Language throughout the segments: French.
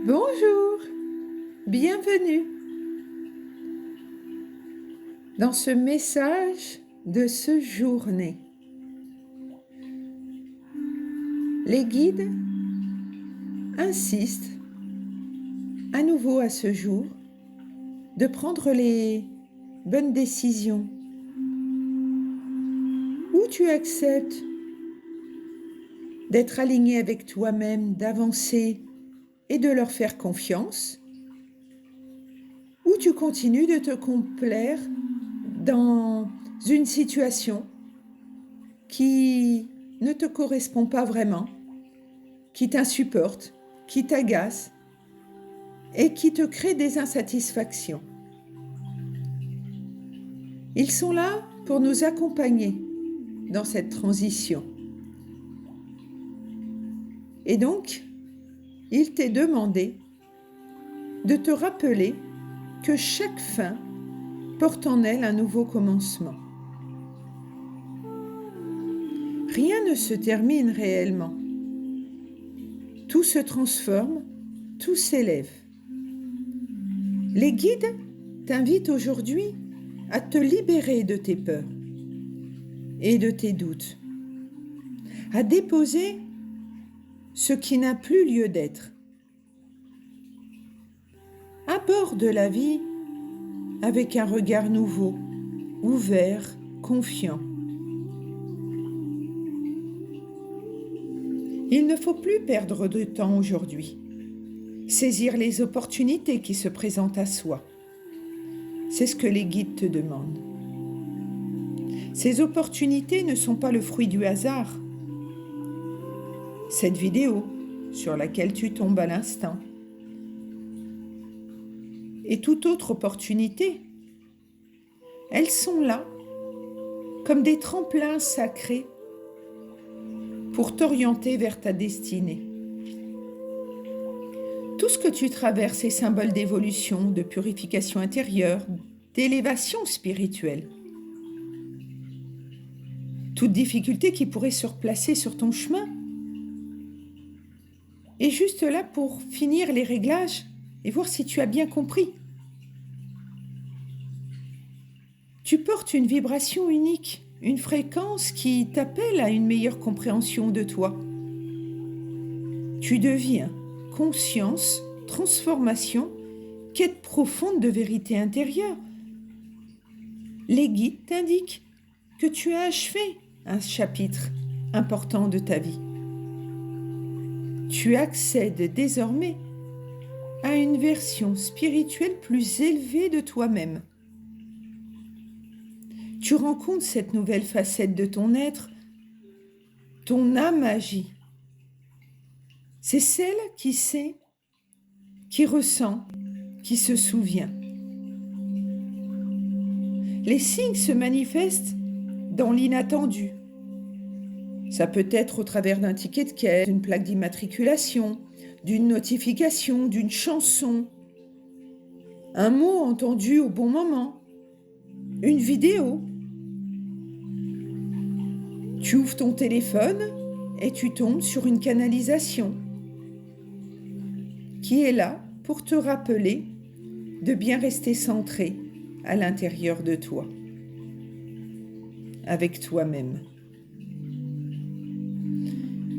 Bonjour, bienvenue dans ce message de ce journée. Les guides insistent à nouveau à ce jour de prendre les bonnes décisions où tu acceptes d'être aligné avec toi-même, d'avancer et de leur faire confiance, ou tu continues de te complaire dans une situation qui ne te correspond pas vraiment, qui t'insupporte, qui t'agace et qui te crée des insatisfactions. Ils sont là pour nous accompagner dans cette transition. Et donc, il t'est demandé de te rappeler que chaque fin porte en elle un nouveau commencement. Rien ne se termine réellement. Tout se transforme, tout s'élève. Les guides t'invitent aujourd'hui à te libérer de tes peurs et de tes doutes, à déposer ce qui n'a plus lieu d'être. Aborde la vie avec un regard nouveau, ouvert, confiant. Il ne faut plus perdre de temps aujourd'hui. Saisir les opportunités qui se présentent à soi. C'est ce que les guides te demandent. Ces opportunités ne sont pas le fruit du hasard. Cette vidéo sur laquelle tu tombes à l'instant et toute autre opportunité, elles sont là comme des tremplins sacrés pour t'orienter vers ta destinée. Tout ce que tu traverses est symbole d'évolution, de purification intérieure, d'élévation spirituelle. Toute difficulté qui pourrait se replacer sur ton chemin est juste là pour finir les réglages et voir si tu as bien compris. Tu portes une vibration unique, une fréquence qui t'appelle à une meilleure compréhension de toi. Tu deviens conscience, transformation, quête profonde de vérité intérieure. Les guides t'indiquent que tu as achevé un chapitre important de ta vie. Tu accèdes désormais à une version spirituelle plus élevée de toi-même. Tu rencontres cette nouvelle facette de ton être, ton âme agit. C'est celle qui sait, qui ressent, qui se souvient. Les signes se manifestent dans l'inattendu. Ça peut être au travers d'un ticket de caisse, d'une plaque d'immatriculation, d'une notification, d'une chanson, un mot entendu au bon moment, une vidéo. Tu ouvres ton téléphone et tu tombes sur une canalisation qui est là pour te rappeler de bien rester centré à l'intérieur de toi, avec toi-même.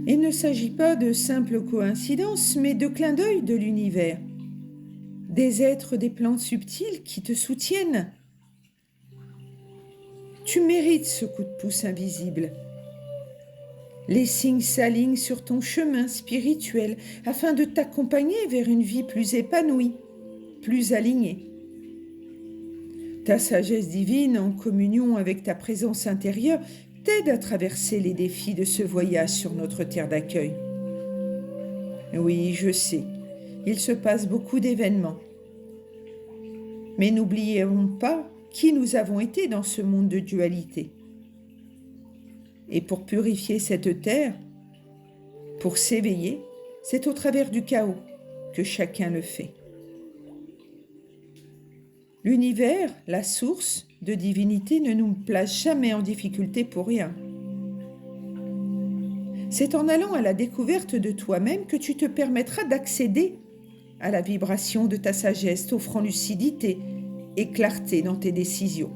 Il ne s'agit pas de simples coïncidences, mais de clins d'œil de l'univers, des êtres des plans subtils qui te soutiennent. Tu mérites ce coup de pouce invisible. Les signes s'alignent sur ton chemin spirituel afin de t'accompagner vers une vie plus épanouie, plus alignée. Ta sagesse divine, en communion avec ta présence intérieure, t'aide à traverser les défis de ce voyage sur notre terre d'accueil. Oui, je sais, il se passe beaucoup d'événements. Mais n'oublions pas qui nous avons été dans ce monde de dualité. Et pour purifier cette terre, pour s'éveiller, c'est au travers du chaos que chacun le fait. L'univers, la source de divinité, ne nous place jamais en difficulté pour rien. C'est en allant à la découverte de toi-même que tu te permettras d'accéder à la vibration de ta sagesse, t'offrant lucidité et clarté dans tes décisions.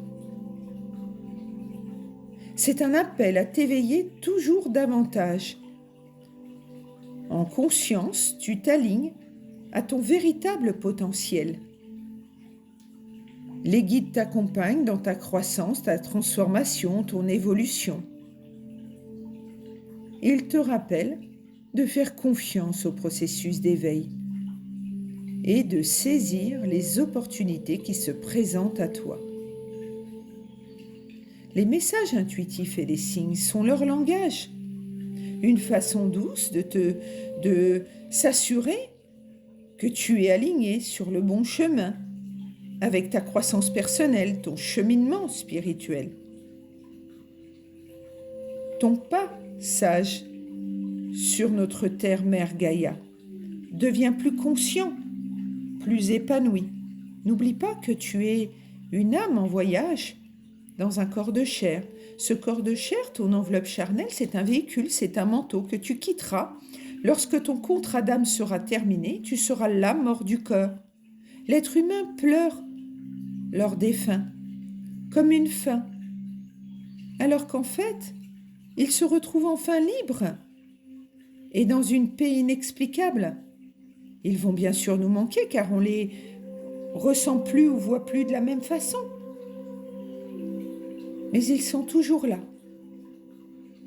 C'est un appel à t'éveiller toujours davantage. En conscience, tu t'alignes à ton véritable potentiel. Les guides t'accompagnent dans ta croissance, ta transformation, ton évolution. Ils te rappellent de faire confiance au processus d'éveil et de saisir les opportunités qui se présentent à toi. Les messages intuitifs et les signes sont leur langage, une façon douce de s'assurer que tu es aligné sur le bon chemin avec ta croissance personnelle, ton cheminement spirituel. Ton passage sur notre terre-mère Gaïa devient plus conscient, plus épanoui. N'oublie pas que tu es une âme en voyage dans un corps de chair. Ce corps de chair, ton enveloppe charnelle, c'est un véhicule, c'est un manteau que tu quitteras. Lorsque ton contrat d'âme sera terminé, tu seras l'âme hors du corps. L'être humain pleure lors des fins, comme une fin, alors qu'en fait, il se retrouve enfin libre et dans une paix inexplicable. Ils vont bien sûr nous manquer car on les ressent plus ou voit plus de la même façon. Mais ils sont toujours là,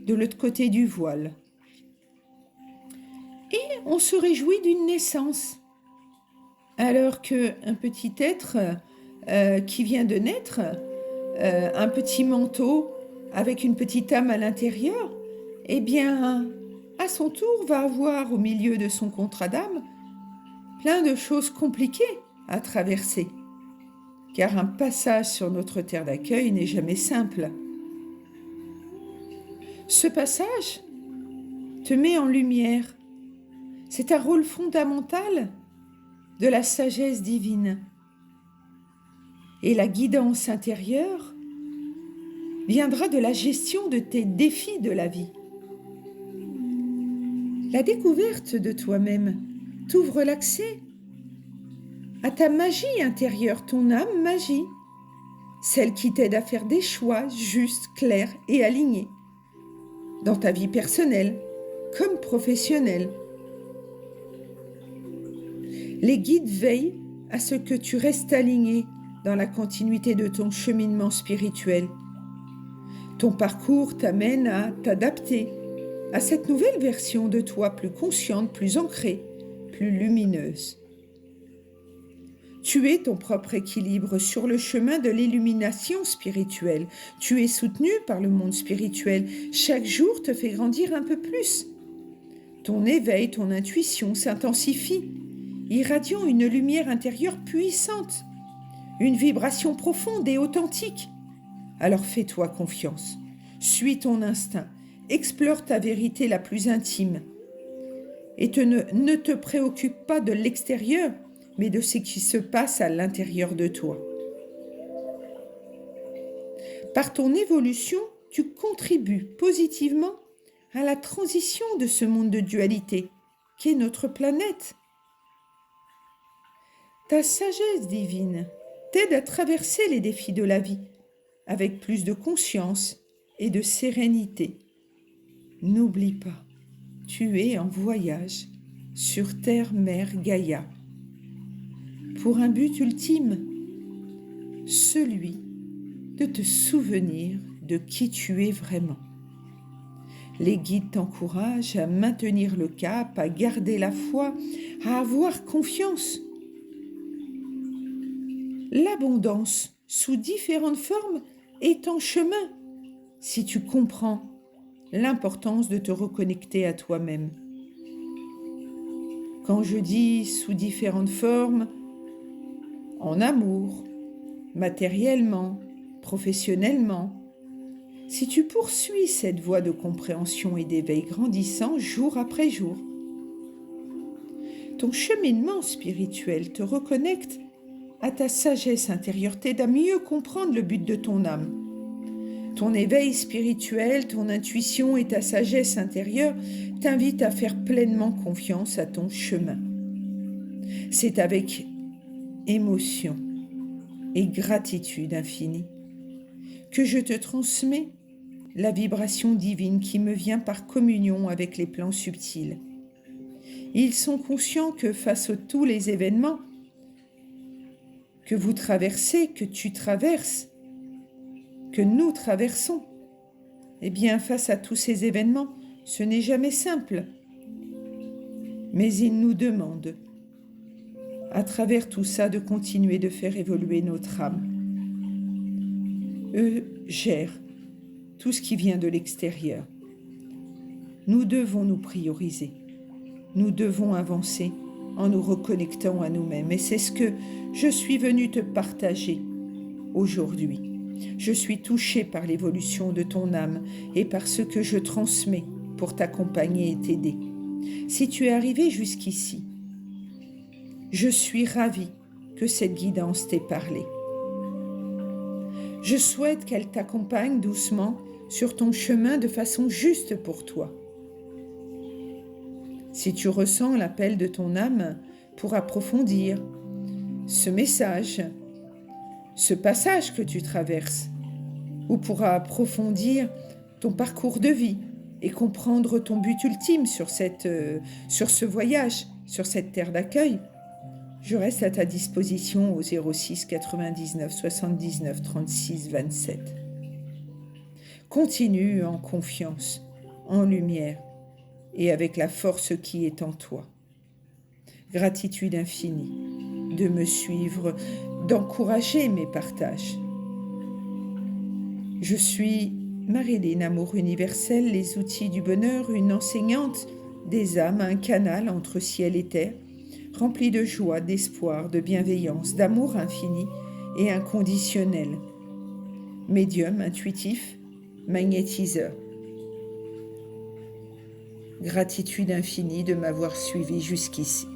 de l'autre côté du voile. Et on se réjouit d'une naissance, alors qu'un petit être qui vient de naître, un petit manteau avec une petite âme à l'intérieur, eh bien, à son tour, va avoir au milieu de son contrat d'âme plein de choses compliquées à traverser, car un passage sur notre terre d'accueil n'est jamais simple. Ce passage te met en lumière. C'est un rôle fondamental de la sagesse divine. Et la guidance intérieure viendra de la gestion de tes défis de la vie. La découverte de toi-même t'ouvre l'accès à ta magie intérieure, ton âme magie, celle qui t'aide à faire des choix justes, clairs et alignés dans ta vie personnelle comme professionnelle. Les guides veillent à ce que tu restes aligné dans la continuité de ton cheminement spirituel. Ton parcours t'amène à t'adapter à cette nouvelle version de toi plus consciente, plus ancrée, plus lumineuse. Tu es ton propre équilibre sur le chemin de l'illumination spirituelle. Tu es soutenu par le monde spirituel. Chaque jour te fait grandir un peu plus. Ton éveil, ton intuition s'intensifie, irradiant une lumière intérieure puissante, une vibration profonde et authentique. Alors fais-toi confiance, suis ton instinct, explore ta vérité la plus intime et ne te préoccupe pas de l'extérieur, mais de ce qui se passe à l'intérieur de toi. Par ton évolution, tu contribues positivement à la transition de ce monde de dualité qu'est notre planète. Ta sagesse divine t'aide à traverser les défis de la vie avec plus de conscience et de sérénité. N'oublie pas, tu es en voyage sur terre-mère Gaïa pour un but ultime, celui de te souvenir de qui tu es vraiment. Les guides t'encouragent à maintenir le cap, à garder la foi, à avoir confiance. L'abondance, sous différentes formes, est en chemin si tu comprends l'importance de te reconnecter à toi-même. Quand je dis sous différentes formes, en amour, matériellement, professionnellement, si tu poursuis cette voie de compréhension et d'éveil grandissant jour après jour, ton cheminement spirituel te reconnecte à ta sagesse intérieure, t'aide à mieux comprendre le but de ton âme. Ton éveil spirituel, ton intuition et ta sagesse intérieure t'invitent à faire pleinement confiance à ton chemin. C'est avec émotion et gratitude infinie que je te transmets la vibration divine qui me vient par communion avec les plans subtils. Ils sont conscients que face à tous les événements que vous traversez, que tu traverses, que nous traversons, eh bien, face à tous ces événements, ce n'est jamais simple. Mais ils nous demandent, à travers tout ça, de continuer de faire évoluer notre âme. Eux gèrent tout ce qui vient de l'extérieur. Nous devons nous prioriser. Nous devons avancer en nous reconnectant à nous-mêmes. Et c'est ce que je suis venue te partager aujourd'hui. Je suis touchée par l'évolution de ton âme et par ce que je transmets pour t'accompagner et t'aider. Si tu es arrivé jusqu'ici, je suis ravie que cette guidance t'ait parlé. Je souhaite qu'elle t'accompagne doucement sur ton chemin de façon juste pour toi. Si tu ressens l'appel de ton âme pour approfondir ce message, ce passage que tu traverses, ou pour approfondir ton parcours de vie et comprendre ton but ultime sur ce voyage, sur cette terre d'accueil, je reste à ta disposition au 06 99 79 36 27. Continue en confiance, en lumière et avec la force qui est en toi. Gratitude infinie de me suivre, d'encourager mes partages. Je suis Marilyn, Amour universel, les outils du bonheur, une enseignante des âmes, un canal entre ciel et terre, rempli de joie, d'espoir, de bienveillance, d'amour infini et inconditionnel. Médium, intuitif, magnétiseur. Gratitude infinie de m'avoir suivi jusqu'ici.